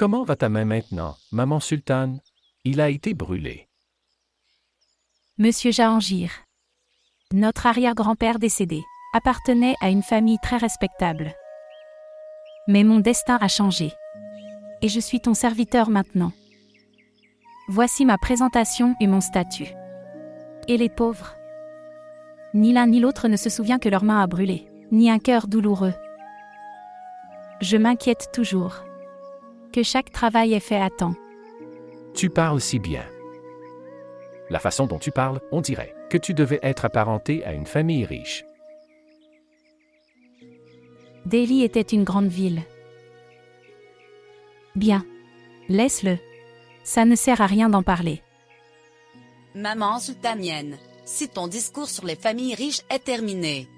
Comment va ta main maintenant, maman sultane? Il a été brûlé. Monsieur Jahangir. Notre arrière-grand-père décédé appartenait à une famille très respectable. Mais mon destin a changé. Et je suis ton serviteur maintenant. Voici ma présentation et mon statut. Et les pauvres? Ni l'un ni l'autre ne se souvient que leur main a brûlé, ni un cœur douloureux. Je m'inquiète toujours. Que chaque travail est fait à temps. Tu parles si bien. La façon dont tu parles, on dirait que tu devais être apparenté à une famille riche. Delhi était une grande ville. Bien. Laisse-le. Ça ne sert à rien d'en parler. Maman sultanienne, si ton discours sur les familles riches est terminé,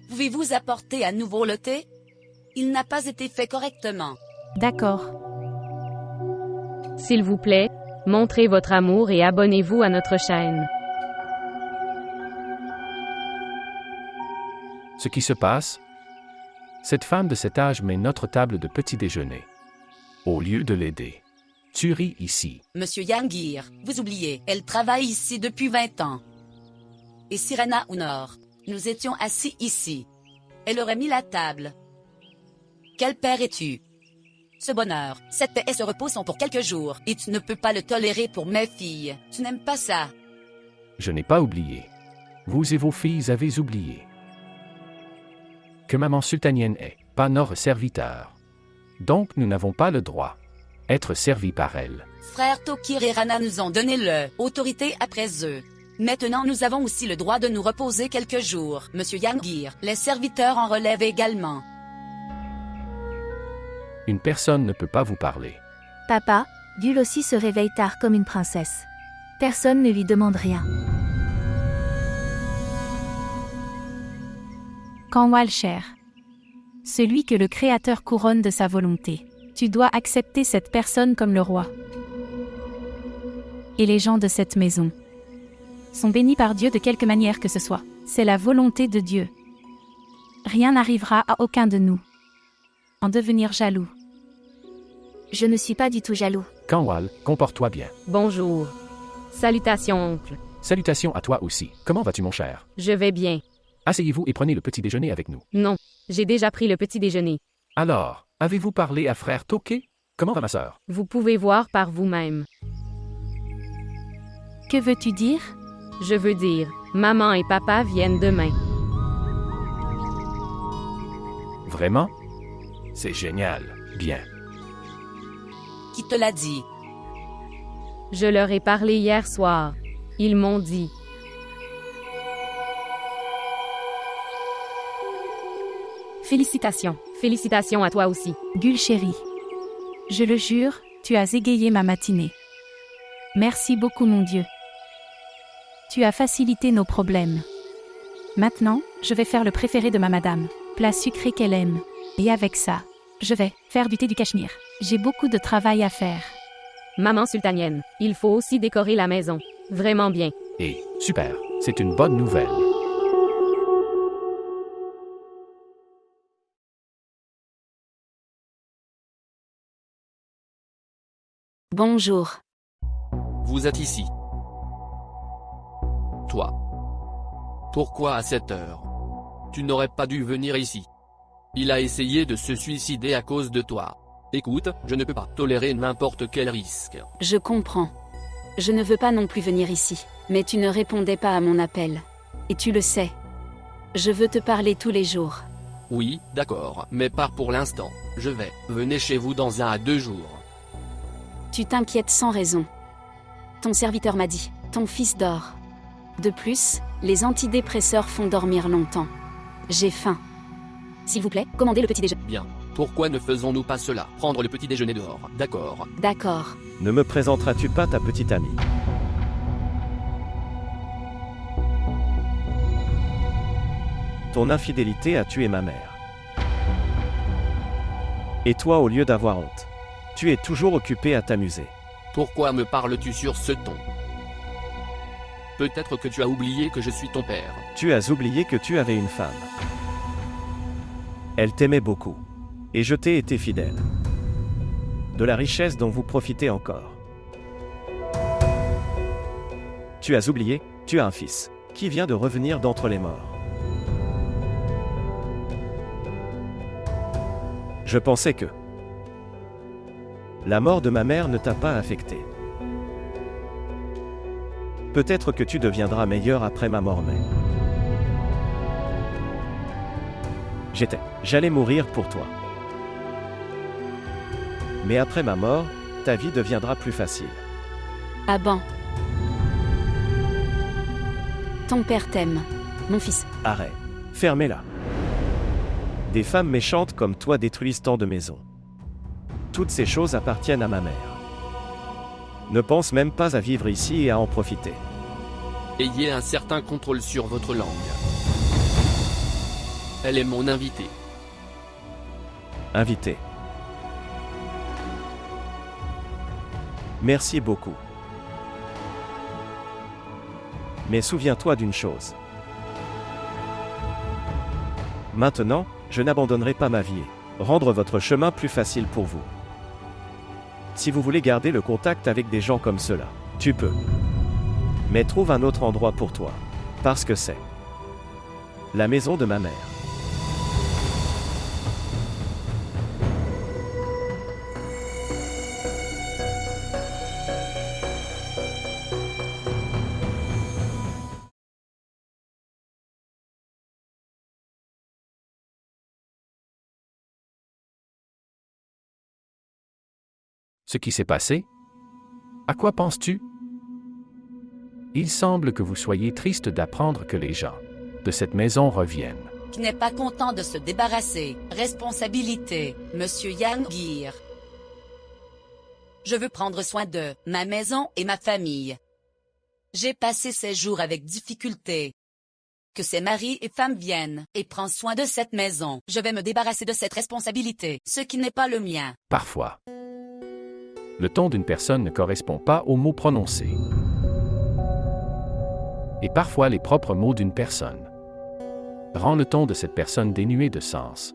pouvez-vous apporter à nouveau le thé? Il n'a pas été fait correctement. D'accord. S'il vous plaît, montrez votre amour et abonnez-vous à notre chaîne. Ce qui se passe? Cette femme de cet âge met notre table de petit déjeuner. Au lieu de l'aider. Tu ris ici. Monsieur Jahangir, vous oubliez, elle travaille ici depuis 20 ans. Et Sirena au nord, nous étions assis ici. Elle aurait mis la table. Quel père es-tu? Ce bonheur, cette paix et ce repos sont pour quelques jours, et tu ne peux pas le tolérer pour mes filles. Tu n'aimes pas ça. Je n'ai pas oublié. Vous et vos filles avez oublié. Que maman sultanienne est, pas notre serviteur. Donc nous n'avons pas le droit d'être servis par elle. Frères Tokir et Rana nous ont donné l'autorité après eux. Maintenant nous avons aussi le droit de nous reposer quelques jours. Monsieur Jahangir, les serviteurs en relèvent également. Une personne ne peut pas vous parler. Papa, Gul aussi se réveille tard comme une princesse. Personne ne lui demande rien. Kanwal cher. Celui que le Créateur couronne de sa volonté. Tu dois accepter cette personne comme le roi. Et les gens de cette maison sont bénis par Dieu de quelque manière que ce soit. C'est la volonté de Dieu. Rien n'arrivera à aucun de nous. En devenir jaloux. Je ne suis pas du tout jaloux. Kanwal, comporte-toi bien. Bonjour. Salutations, oncle. Salutations à toi aussi. Comment vas-tu mon cher? Je vais bien. Asseyez-vous et prenez le petit déjeuner avec nous. Non, j'ai déjà pris le petit déjeuner. Alors, avez-vous parlé à frère Toké? Comment va ma sœur? Vous pouvez voir par vous-même. Que veux-tu dire? Je veux dire, maman et papa viennent demain. Vraiment? C'est génial. Bien. Qui te l'a dit? Je leur ai parlé hier soir. Ils m'ont dit. Félicitations. Félicitations à toi aussi. Gul chérie. Je le jure, tu as égayé ma matinée. Merci beaucoup mon Dieu. Tu as facilité nos problèmes. Maintenant, je vais faire le préféré de ma madame. Plat sucré qu'elle aime. Et avec ça, je vais faire du thé du Cachemire. J'ai beaucoup de travail à faire. Maman sultanienne, il faut aussi décorer la maison. Vraiment bien. Et, super, c'est une bonne nouvelle. Bonjour. Vous êtes ici. Toi. Pourquoi à cette heure? Tu n'aurais pas dû venir ici. Il a essayé de se suicider à cause de toi. Écoute, je ne peux pas tolérer n'importe quel risque. Je comprends. Je ne veux pas non plus venir ici. Mais tu ne répondais pas à mon appel. Et tu le sais. Je veux te parler tous les jours. Oui, d'accord, mais pas pour l'instant. Je vais. Venez chez vous dans 1 à 2 jours. Tu t'inquiètes sans raison. Ton serviteur m'a dit, ton fils dort. De plus, les antidépresseurs font dormir longtemps. J'ai faim. S'il vous plaît, commandez le petit déjeuner. Bien. Pourquoi ne faisons-nous pas cela? Prendre le petit déjeuner dehors, d'accord. D'accord. Ne me présenteras-tu pas ta petite amie? Ton infidélité a tué ma mère. Et toi, au lieu d'avoir honte, tu es toujours occupé à t'amuser. Pourquoi me parles-tu sur ce ton? Peut-être que tu as oublié que je suis ton père. Tu as oublié que tu avais une femme. Elle t'aimait beaucoup. Et je t'ai été fidèle. de la richesse dont vous profitez encore. Tu as oublié, tu as un fils, qui vient de revenir d'entre les morts. Je pensais que la mort de ma mère ne t'a pas affecté. Peut-être que tu deviendras meilleur après ma mort, mais j'allais mourir pour toi. Mais après ma mort, ta vie deviendra plus facile. Abban. Ton père t'aime, mon fils. Arrête. Fermez-la. Des femmes méchantes comme toi détruisent tant de maisons. Toutes ces choses appartiennent à ma mère. Ne pense même pas à vivre ici et à en profiter. Ayez un certain contrôle sur votre langue. Elle est mon invitée. Invité. Merci beaucoup. Mais souviens-toi d'une chose. Maintenant, je n'abandonnerai pas ma vie et rendre votre chemin plus facile pour vous. Si vous voulez garder le contact avec des gens comme ceux-là, tu peux. Mais trouve un autre endroit pour toi. Parce que c'est la maison de ma mère. Ce qui s'est passé? À quoi penses-tu? Il semble que vous soyez triste d'apprendre que les gens de cette maison reviennent. Qui n'est pas content de se débarrasser. Responsabilité, Monsieur Yangir. Je veux prendre soin de ma maison et ma famille. J'ai passé ces jours avec difficulté. Que ces maris et femmes viennent et prennent soin de cette maison. Je vais me débarrasser de cette responsabilité, ce qui n'est pas le mien. Parfois, le ton d'une personne ne correspond pas aux mots prononcés. Et parfois les propres mots d'une personne rendent le ton de cette personne dénué de sens.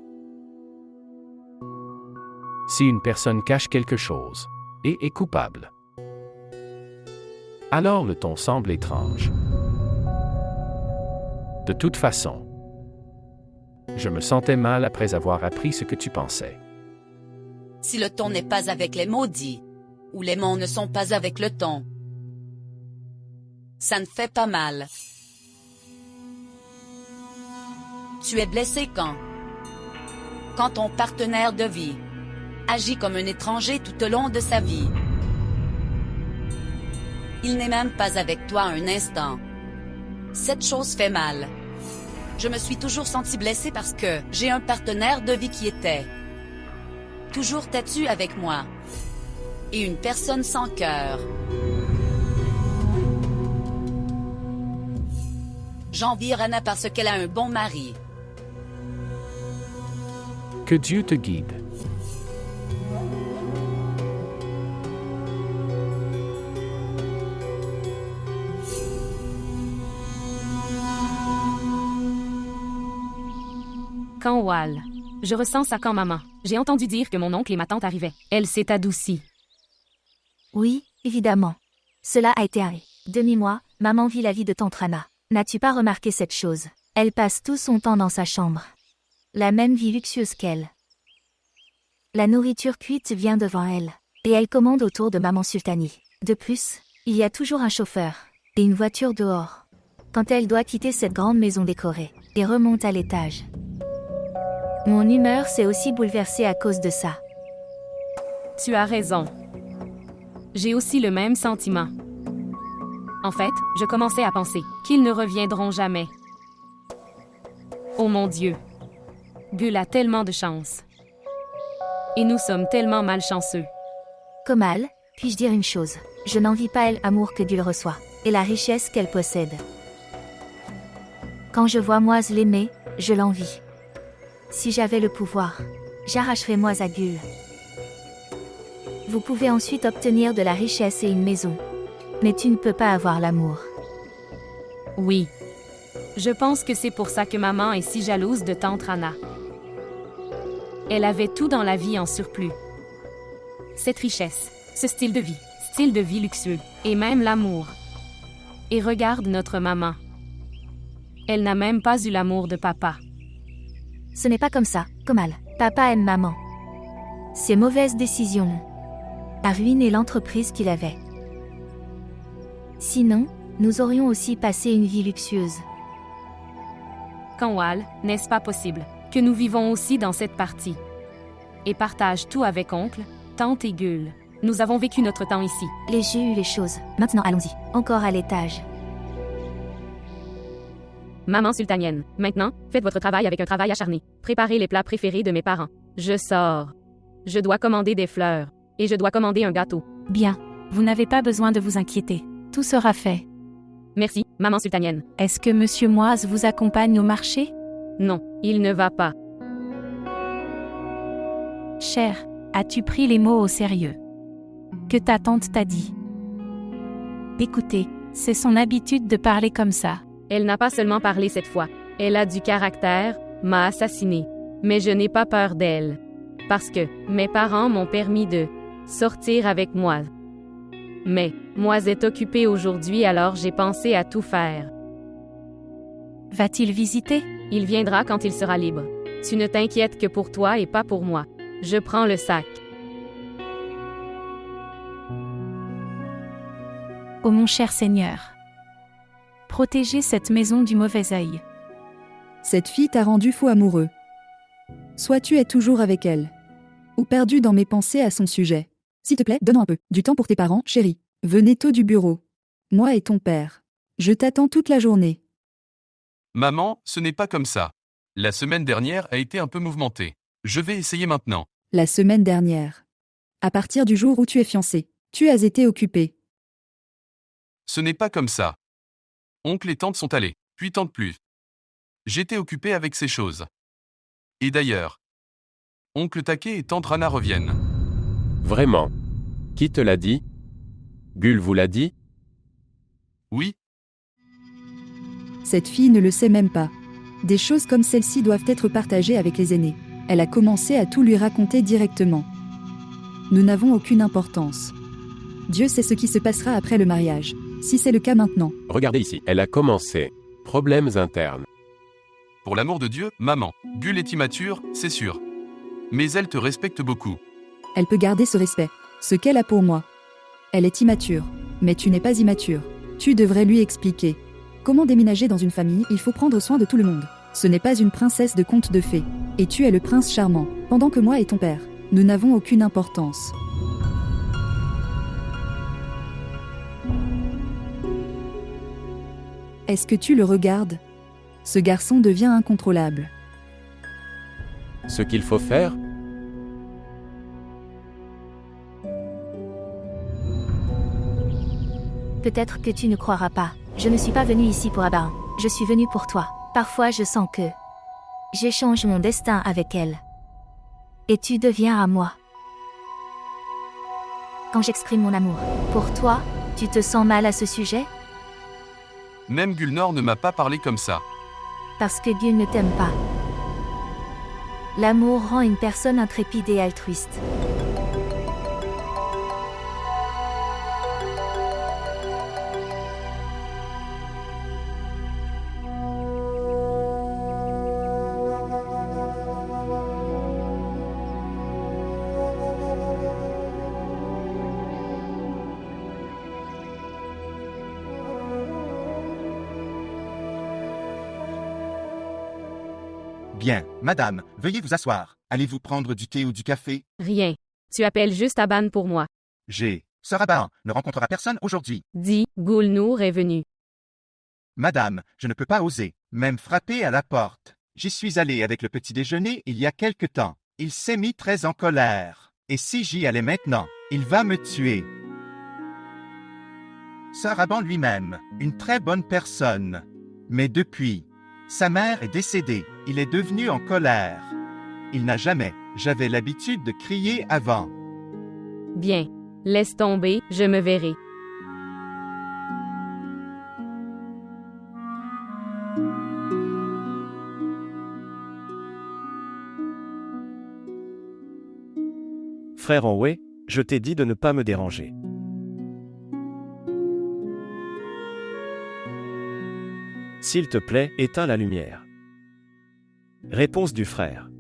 Si une personne cache quelque chose et est coupable, alors le ton semble étrange. De toute façon, je me sentais mal après avoir appris ce que tu pensais. Si le ton n'est pas avec les maudits, ou les mots ne sont pas avec le ton, ça ne fait pas mal. Tu es blessé quand ton partenaire de vie agit comme un étranger tout au long de sa vie. Il n'est même pas avec toi un instant. Cette chose fait mal. Je me suis toujours senti blessée parce que j'ai un partenaire de vie qui était toujours têtu avec moi. Et une personne sans cœur. J'envie Rana parce qu'elle a un bon mari. Que Dieu te guide. Quand Wal. Je ressens ça quand maman. J'ai entendu dire que mon oncle et ma tante arrivaient. Elle s'est adoucie. Oui, évidemment. Cela a été un demi-mois, maman vit la vie de tante Rana. N'as-tu pas remarqué cette chose? Elle passe tout son temps dans sa chambre. La même vie luxueuse qu'elle. La nourriture cuite vient devant elle. Et elle commande autour de maman Sultani. De plus, il y a toujours un chauffeur. Et une voiture dehors. Quand elle doit quitter cette grande maison décorée. Et remonte à l'étage. Mon humeur s'est aussi bouleversée à cause de ça. Tu as raison. J'ai aussi le même sentiment. En fait, je commençais à penser qu'ils ne reviendront jamais. Oh mon Dieu. Gul a tellement de chance. Et nous sommes tellement malchanceux. Komal, puis-je dire une chose? Je n'envie pas l'amour que Gul reçoit, et la richesse qu'elle possède. Quand je vois Moise l'aimer, je l'envie. Si j'avais le pouvoir, j'arracherais Moise à Gul. Vous pouvez ensuite obtenir de la richesse et une maison. Mais tu ne peux pas avoir l'amour. Oui. Je pense que c'est pour ça que maman est si jalouse de tante Rana. Elle avait tout dans la vie en surplus. cette richesse, ce style de vie luxueux, et même l'amour. Et regarde notre maman. Elle n'a même pas eu l'amour de papa. Ce n'est pas comme ça, Komal. Papa aime maman. Ses mauvaises décisions a ruiné l'entreprise qu'il avait. Sinon, nous aurions aussi passé une vie luxueuse. Kanwal, n'est-ce pas possible que nous vivons aussi dans cette partie et partage tout avec oncle, tante et Gul. Nous avons vécu notre temps ici. J'ai eu les choses. Maintenant, allons-y. Encore à l'étage. Maman sultanienne, maintenant, faites votre travail avec un travail acharné. Préparez les plats préférés de mes parents. Je sors. Je dois commander des fleurs. Et je dois commander un gâteau. Bien. Vous n'avez pas besoin de vous inquiéter. Tout sera fait. Merci, maman sultanienne. Est-ce que Monsieur Moise vous accompagne au marché? Non, il ne va pas. Cher, as-tu pris les mots au sérieux? Que ta tante t'a dit? Écoutez, c'est son habitude de parler comme ça. Elle n'a pas seulement parlé cette fois. Elle a du caractère, m'a assassiné. Mais je n'ai pas peur d'elle. Parce que mes parents m'ont permis de sortir avec moi. Mais Moise est occupé aujourd'hui, alors j'ai pensé à tout faire. Va-t-il visiter? Il viendra quand il sera libre. Tu ne t'inquiètes que pour toi et pas pour moi. Je prends le sac. Ô mon cher Seigneur, protégez cette maison du mauvais œil. Cette fille t'a rendu fou amoureux. Soit tu es toujours avec elle, ou perdu dans mes pensées à son sujet. S'il te plaît, donne un peu du temps pour tes parents, chérie. Venez tôt du bureau. Moi et ton père. Je t'attends toute la journée. Maman, ce n'est pas comme ça. La semaine dernière a été un peu mouvementée. Je vais essayer maintenant. La semaine dernière. À partir du jour où tu es fiancé, tu as été occupé. Ce n'est pas comme ça. Oncle et tante sont allés, puis tante plus. J'étais occupé avec ces choses. Et d'ailleurs, oncle Taquet et tante Rana reviennent. Vraiment? Qui te l'a dit? Gul vous l'a dit? Oui, Cette fille ne le sait même pas. Des choses comme celle-ci doivent être partagées avec les aînés. Elle a commencé à tout lui raconter directement. Nous n'avons aucune importance. Dieu sait ce qui se passera après le mariage. Si c'est le cas maintenant. Regardez ici, elle a commencé. Problèmes internes. pour l'amour de Dieu, maman. Gul est immature, c'est sûr. Mais elle te respecte beaucoup. Elle peut garder ce respect. Ce qu'elle a pour moi. Elle est immature. Mais tu n'es pas immature. Tu devrais lui expliquer. Comment déménager dans une famille, il faut prendre soin de tout le monde. Ce n'est pas une princesse de conte de fées. Et tu es le prince charmant, pendant que moi et ton père, nous n'avons aucune importance. Est-ce que tu le regardes? Ce garçon devient incontrôlable. Ce qu'il faut faire? Peut-être que tu ne croiras pas. Je ne suis pas venue ici pour Abarin. Je suis venue pour toi. Parfois je sens que j'échange mon destin avec elle. Et tu deviens à moi. Quand j'exprime mon amour pour toi, tu te sens mal à ce sujet? Même Gulnor ne m'a pas parlé comme ça. Parce que Gul ne t'aime pas. L'amour rend une personne intrépide et altruiste. Bien, madame, veuillez vous asseoir. Allez-vous prendre du thé ou du café? Rien. Tu appelles juste Aban pour moi. Sœur Abahan ne rencontrera personne aujourd'hui. Dis, Gulnour est venu. Madame, je ne peux pas oser, même frapper à la porte. J'y suis allé avec le petit déjeuner il y a quelque temps. Il s'est mis très en colère. Et si j'y allais maintenant, il va me tuer. Sœur Aban lui-même, une très bonne personne. Mais depuis, sa mère est décédée, il est devenu en colère. Il n'a jamais, j'avais l'habitude de crier avant. Bien. Laisse tomber, je me verrai. Frère Enway, Je t'ai dit de ne pas me déranger. S'il te plaît, éteins la lumière. Réponse du frère.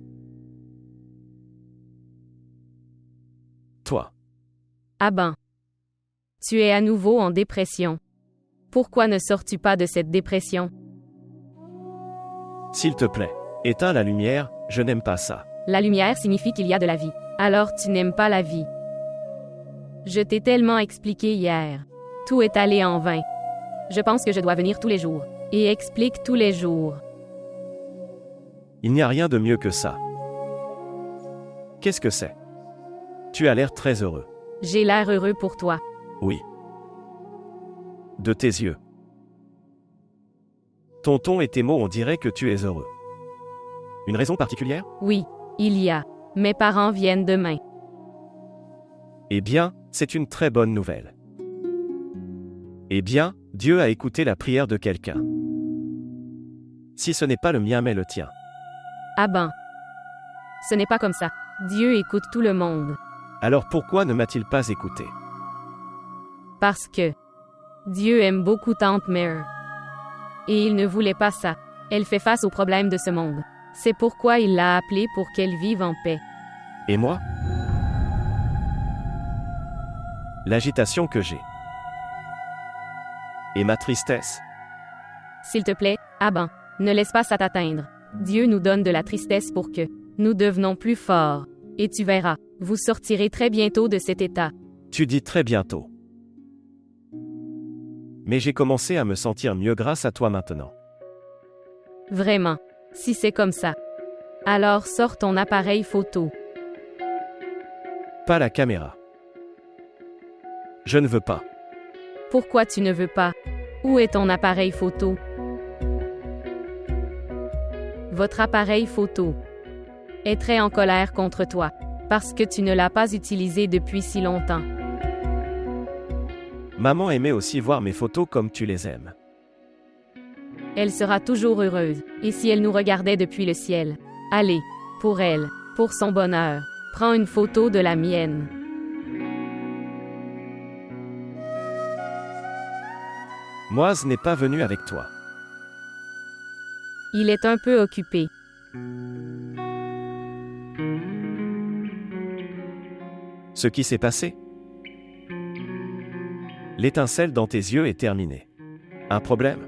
Toi. Ah ben. Tu es à nouveau en dépression. Pourquoi ne sors-tu pas de cette dépression? S'il te plaît, éteins la lumière, je n'aime pas ça. La lumière signifie qu'il y a de la vie. Alors tu n'aimes pas la vie. Je t'ai tellement expliqué hier. Tout est allé en vain. Je pense que je dois venir tous les jours. Et explique tous les jours. Il n'y a rien de mieux que ça. Qu'est-ce que c'est? Tu as l'air très heureux. J'ai l'air heureux pour toi. Oui. De tes yeux. Ton ton et tes mots, on dirait que tu es heureux. Une raison particulière? Oui, il y a. Mes parents viennent demain. Eh bien, c'est une très bonne nouvelle. Eh bien, Dieu a écouté la prière de quelqu'un. Si ce n'est pas le mien mais le tien. Ah ben. Ce n'est pas comme ça. Dieu écoute tout le monde. Alors pourquoi ne m'a-t-il pas écouté? Parce que Dieu aime beaucoup Tante Mare. Et il ne voulait pas ça. Elle fait face aux problèmes de ce monde. C'est pourquoi il l'a appelée pour qu'elle vive en paix. Et moi? L'agitation que j'ai. Et ma tristesse. S'il te plaît, ah ben, ne laisse pas ça t'atteindre. Dieu nous donne de la tristesse pour que nous devenons plus forts. Et tu verras, vous sortirez très bientôt de cet état. Tu dis très bientôt. Mais j'ai commencé à me sentir mieux grâce à toi maintenant. Vraiment. Si c'est comme ça. Alors sors ton appareil photo. Pas la caméra. Je ne veux pas. Pourquoi tu ne veux pas? Où est ton appareil photo? Votre appareil photo est très en colère contre toi, parce que tu ne l'as pas utilisé depuis si longtemps. Maman aimait aussi voir mes photos comme tu les aimes. Elle sera toujours heureuse, et si elle nous regardait depuis le ciel? Allez, pour elle, pour son bonheur, prends une photo de la mienne. Moise n'est pas venu avec toi. Il est un peu occupé. Ce qui s'est passé? L'étincelle dans tes yeux est terminée. Un problème?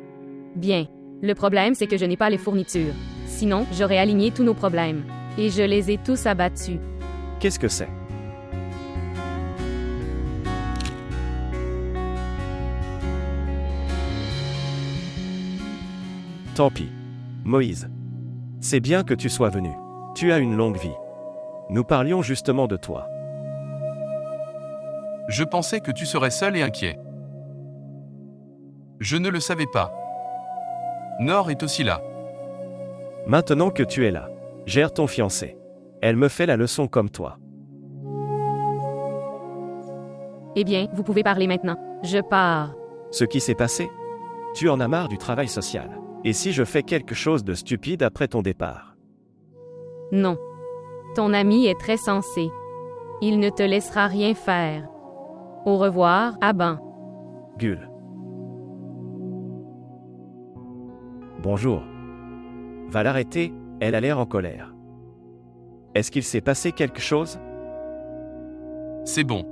Bien. Le problème, c'est que je n'ai pas les fournitures. Sinon, j'aurais aligné tous nos problèmes. Et je les ai tous abattus. Qu'est-ce que c'est? Tant pis. Moïse. C'est bien que tu sois venu. Tu as une longue vie. Nous parlions justement de toi. Je pensais que tu serais seul et inquiet. Je ne le savais pas. Nor est aussi là. Maintenant que tu es là, gère ton fiancé. Elle me fait la leçon comme toi. Eh bien, vous pouvez parler maintenant. Je pars. Ce qui s'est passé? Tu en as marre du travail social. Et si je fais quelque chose de stupide après ton départ? Non. Ton ami est très sensé. Il ne te laissera rien faire. Au revoir, Aban. Gull. Bonjour. Va l'arrêter, elle a l'air en colère. Est-ce qu'il s'est passé quelque chose? C'est bon.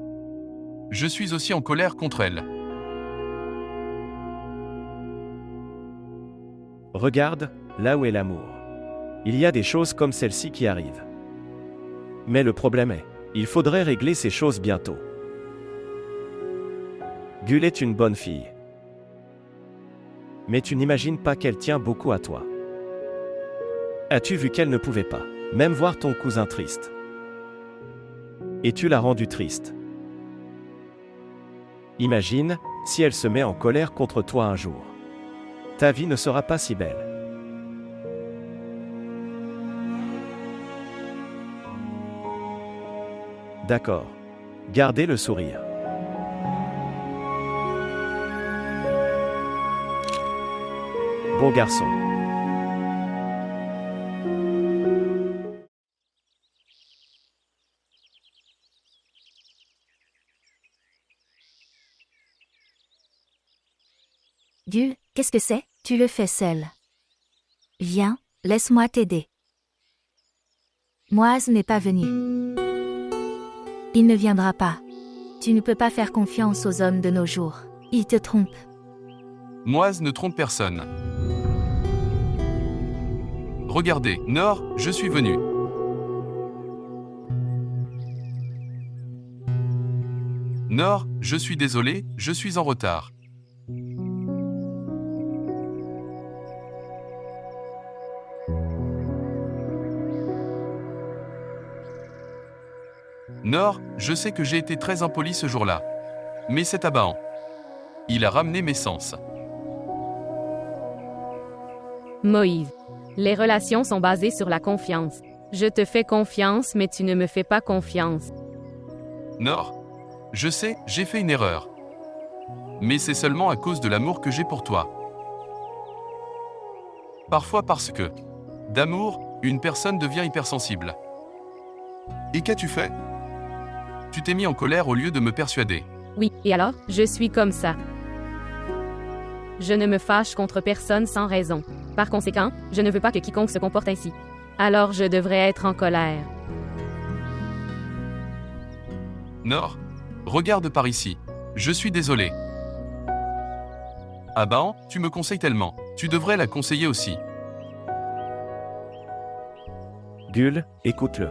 Je suis aussi en colère contre elle. Regarde, là où est l'amour. Il y a des choses comme celle-ci qui arrivent. Mais le problème est, il faudrait régler ces choses bientôt. Gull est une bonne fille. Mais tu n'imagines pas qu'elle tient beaucoup à toi. As-tu vu qu'elle ne pouvait pas, même voir ton cousin triste? Et tu l'as rendu triste. Imagine, si elle se met en colère contre toi un jour. Ta vie ne sera pas si belle. D'accord. Gardez le sourire. Bon garçon. Gul, qu'est-ce que c'est? Tu le fais seul. Viens, laisse-moi t'aider. Moaz n'est pas venu. Il ne viendra pas. Tu ne peux pas faire confiance aux hommes de nos jours. Ils te trompent. Moaz ne trompe personne. Regardez, Nord, je suis venu. Nord, je suis désolé, je suis en retard. Nord, je sais que j'ai été très impoli ce jour-là. Mais c'est Abahan. Il a ramené mes sens. Moïse. Les relations sont basées sur la confiance. Je te fais confiance, mais tu ne me fais pas confiance. Nord, je sais, j'ai fait une erreur. Mais c'est seulement à cause de l'amour que j'ai pour toi. Parfois parce que, d'amour, une personne devient hypersensible. Et qu'as-tu fait? Tu t'es mis en colère au lieu de me persuader. Oui, et alors, je suis comme ça. Je ne me fâche contre personne sans raison. Par conséquent, je ne veux pas que quiconque se comporte ainsi. Alors je devrais être en colère. Nord, regarde par ici. Je suis désolé. Abahan, tu me conseilles tellement. Tu devrais la conseiller aussi. Gul, écoute-le.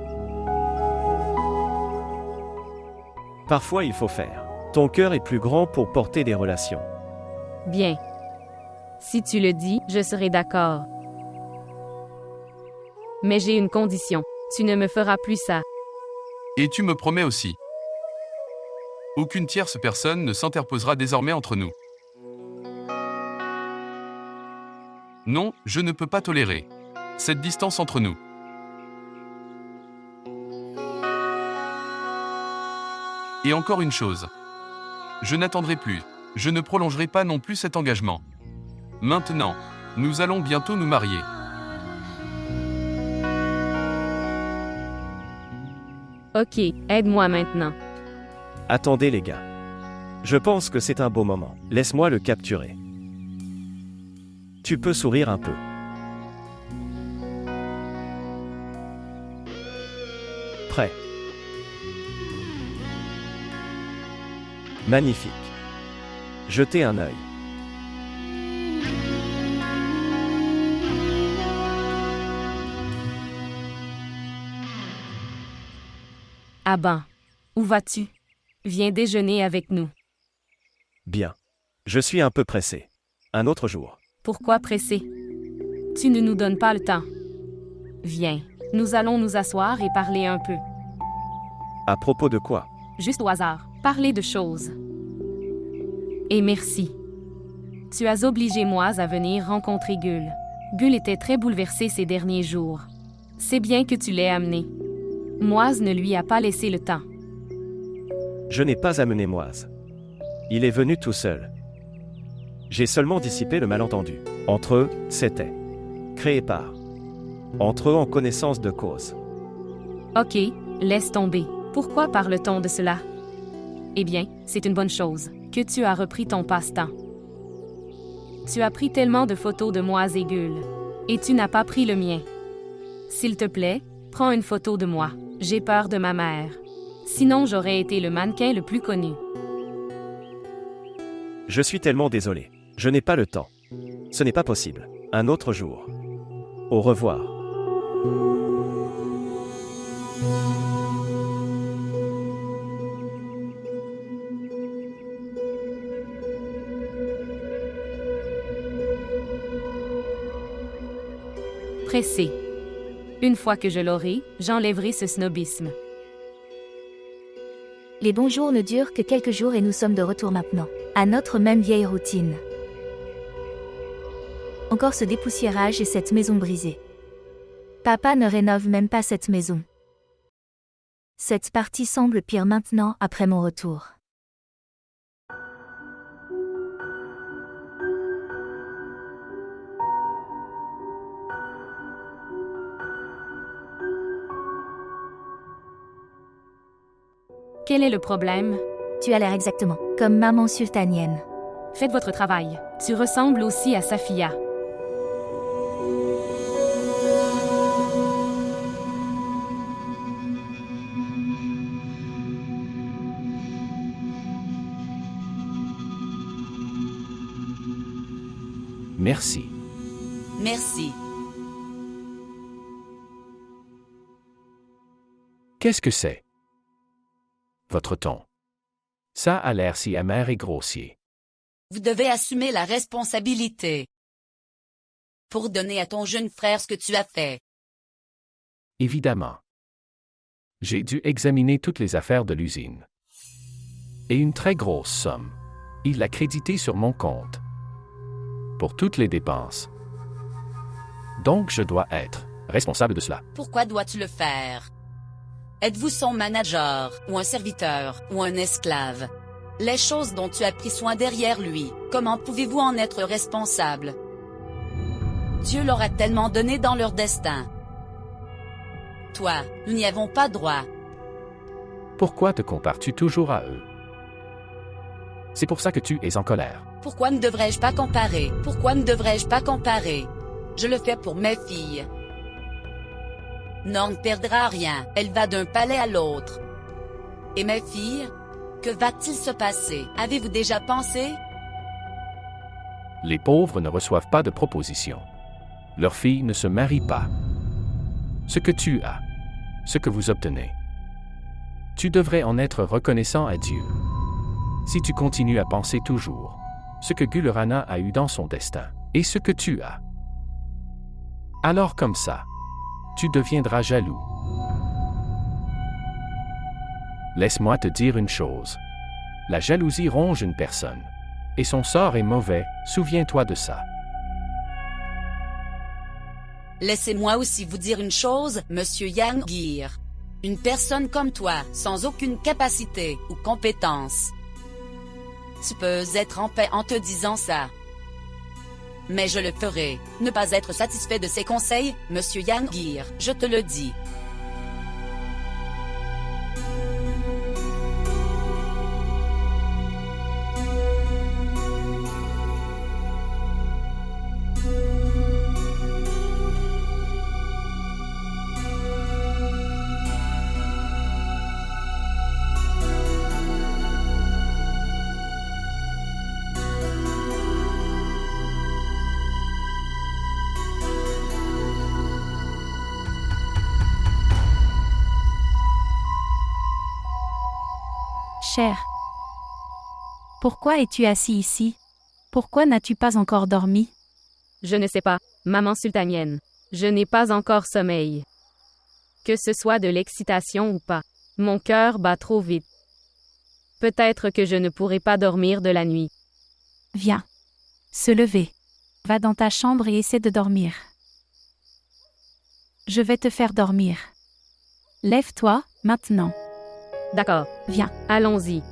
Parfois il faut faire. Ton cœur est plus grand pour porter des relations. Bien. Si tu le dis, je serai d'accord. Mais j'ai une condition. Tu ne me feras plus ça. Et tu me promets aussi. Aucune tierce personne ne s'interposera désormais entre nous. Non, je ne peux pas tolérer cette distance entre nous. Et encore une chose. Je n'attendrai plus. Je ne prolongerai pas non plus cet engagement. Maintenant, nous allons bientôt nous marier. Ok, aide-moi maintenant. Attendez les gars. Je pense que c'est un beau moment. Laisse-moi le capturer. Tu peux sourire un peu. Prêt. Magnifique. Jetez un œil. Abahan, où vas-tu? Viens déjeuner avec nous. Bien. Je suis un peu pressé. Un autre jour. Pourquoi pressé? Tu ne nous donnes pas le temps. Viens, nous allons nous asseoir et parler un peu. À propos de quoi? Juste au hasard, parler de choses. Et merci. Tu as obligé Moaz à venir rencontrer Gul. Gul était très bouleversé ces derniers jours. C'est bien que tu l'aies amené. Moaz ne lui a pas laissé le temps. Je n'ai pas amené Moaz. Il est venu tout seul. J'ai seulement dissipé le malentendu. Entre eux, c'était créé par. Entre eux en connaissance de cause. Ok, laisse tomber. Pourquoi parle-t-on de cela? Eh bien, c'est une bonne chose que tu as repris ton passe-temps. Tu as pris tellement de photos de Moaz et Gul, et tu n'as pas pris le mien. S'il te plaît, prends une photo de moi. J'ai peur de ma mère. Sinon, j'aurais été le mannequin le plus connu. Je suis tellement désolé. Je n'ai pas le temps. Ce n'est pas possible. Un autre jour. Au revoir. Pressé. Une fois que je l'aurai, j'enlèverai ce snobisme. Les bons jours ne durent que quelques jours et nous sommes de retour maintenant, à notre même vieille routine. Encore ce dépoussiérage et cette maison brisée. Papa ne rénove même pas cette maison. Cette partie semble pire maintenant après mon retour. Quel est le problème? Tu as l'air exactement comme maman sultanienne. Faites votre travail. Tu ressembles aussi à Safia. Merci. Merci. Qu'est-ce que c'est? Votre ton. Ça a l'air si amer et grossier. Vous devez assumer la responsabilité pour donner à ton jeune frère ce que tu as fait. Évidemment. J'ai dû examiner toutes les affaires de l'usine. Et une très grosse somme. Il l'a crédité sur mon compte. Pour toutes les dépenses. Donc je dois être responsable de cela. Pourquoi dois-tu le faire? Êtes-vous son manager, ou un serviteur, ou un esclave? Les choses dont tu as pris soin derrière lui, comment pouvez-vous en être responsable? Dieu leur a tellement donné dans leur destin. Toi, nous n'y avons pas droit. Pourquoi te compares-tu toujours à eux? C'est pour ça que tu es en colère. Pourquoi ne devrais-je pas comparer? Pourquoi ne devrais-je pas comparer? Je le fais pour mes filles. Norm ne perdra rien, elle va d'un palais à l'autre. Et mes filles? Que va-t-il se passer? Avez-vous déjà pensé? Les pauvres ne reçoivent pas de propositions. Leurs filles ne se marient pas. Ce que tu as, ce que vous obtenez. Tu devrais en être reconnaissant à Dieu. Si tu continues à penser toujours ce que Gulrana a eu dans son destin, et ce que tu as, alors comme ça, tu deviendras jaloux. Laisse-moi te dire une chose. La jalousie ronge une personne. Et son sort est mauvais, souviens-toi de ça. Laissez-moi aussi vous dire une chose, Monsieur Jahangir. Une personne comme toi, sans aucune capacité ou compétence. Tu peux être en paix en te disant ça. Mais je le ferai. Ne pas être satisfait de ses conseils, Monsieur Jahangir, je te le dis. Cher. Pourquoi es-tu assis ici? Pourquoi n'as-tu pas encore dormi? Je ne sais pas, maman sultanienne. Je n'ai pas encore sommeil. Que ce soit de l'excitation ou pas. Mon cœur bat trop vite. Peut-être que je ne pourrai pas dormir de la nuit. Viens. Se lever. Va dans ta chambre et essaie de dormir. Je vais te faire dormir. Lève-toi, maintenant. D'accord. Viens. Allons-y.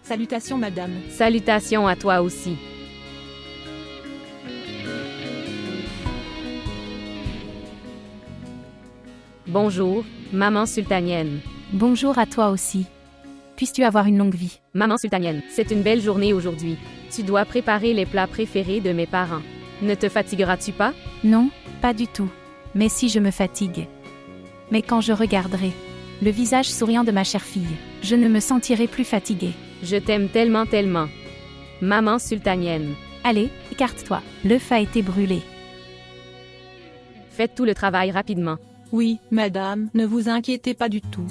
Salutations madame. Salutations à toi aussi. Bonjour, maman sultanienne. Bonjour à toi aussi. Puisses-tu avoir une longue vie. Maman sultanienne, c'est une belle journée aujourd'hui. Tu dois préparer les plats préférés de mes parents. Ne te fatigueras-tu pas? Non, pas du tout. Mais si je me fatigue. Mais quand je regarderai le visage souriant de ma chère fille, je ne me sentirai plus fatiguée. Je t'aime tellement, tellement. Maman sultanienne. Allez, écarte-toi. L'œuf a été brûlé. Faites tout le travail rapidement. Oui, madame, ne vous inquiétez pas du tout.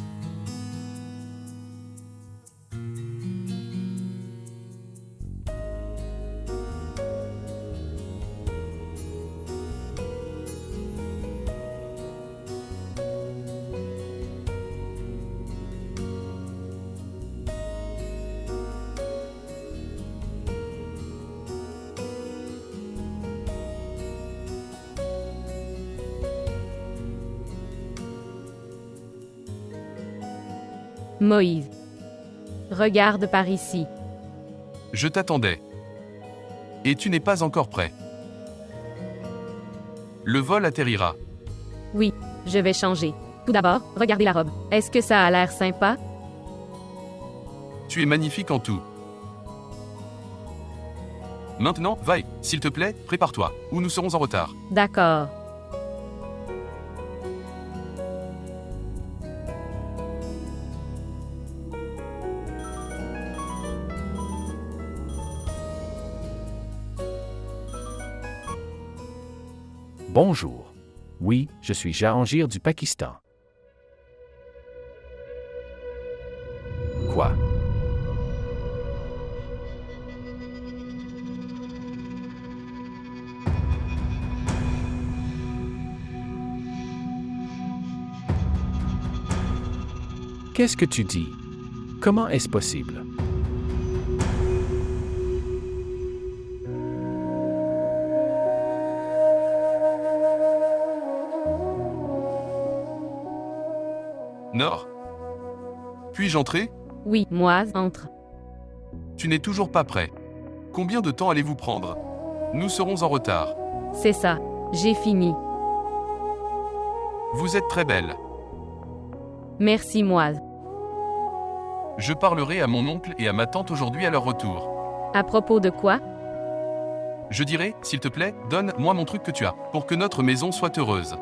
Moïse. Regarde par ici. Je t'attendais. Et tu n'es pas encore prêt. Le vol atterrira. Oui, je vais changer. Tout d'abord, regardez la robe. Est-ce que ça a l'air sympa? Tu es magnifique en tout. Maintenant, vaille, s'il te plaît, prépare-toi, ou nous serons en retard. D'accord. Bonjour. Oui, je suis Jahangir du Pakistan. Quoi? Qu'est-ce que tu dis? Comment est-ce possible? Nord. Puis-je entrer? Oui, Moise, entre. Tu n'es toujours pas prêt. Combien de temps allez-vous prendre? Nous serons en retard. C'est ça. J'ai fini. Vous êtes très belle. Merci, Moise. Je parlerai à mon oncle et à ma tante aujourd'hui à leur retour. À propos de quoi? Je dirai, s'il te plaît, donne-moi mon truc que tu as, pour que notre maison soit heureuse.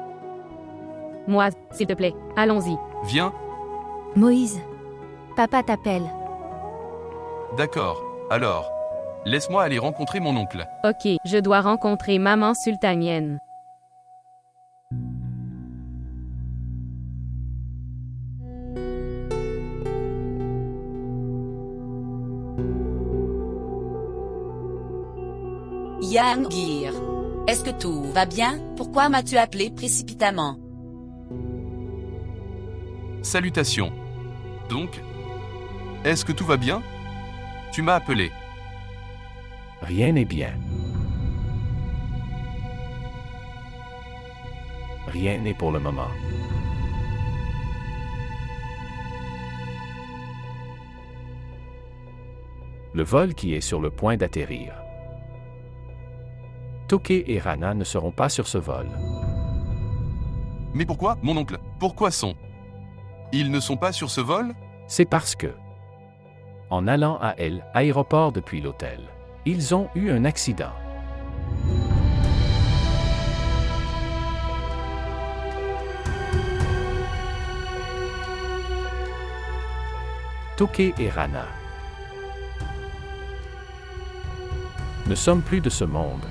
Moise, s'il te plaît, allons-y. Viens. Moïse. Papa t'appelle. D'accord. Alors. Laisse-moi aller rencontrer mon oncle. Ok, je dois rencontrer maman sultanienne. Jahangir. Est-ce que tout va bien? Pourquoi m'as-tu appelé précipitamment? Salutations. Donc, est-ce que tout va bien? Tu m'as appelé. Rien n'est bien. Rien n'est pour le moment. Le vol qui est sur le point d'atterrir. Toké et Rana ne seront pas sur ce vol. Mais pourquoi, mon oncle? Pourquoi sont? Ils ne sont pas sur ce vol? C'est parce que, en allant à l'aéroport depuis l'hôtel, ils ont eu un accident. Toké et Rana. Ne sommes plus de ce monde.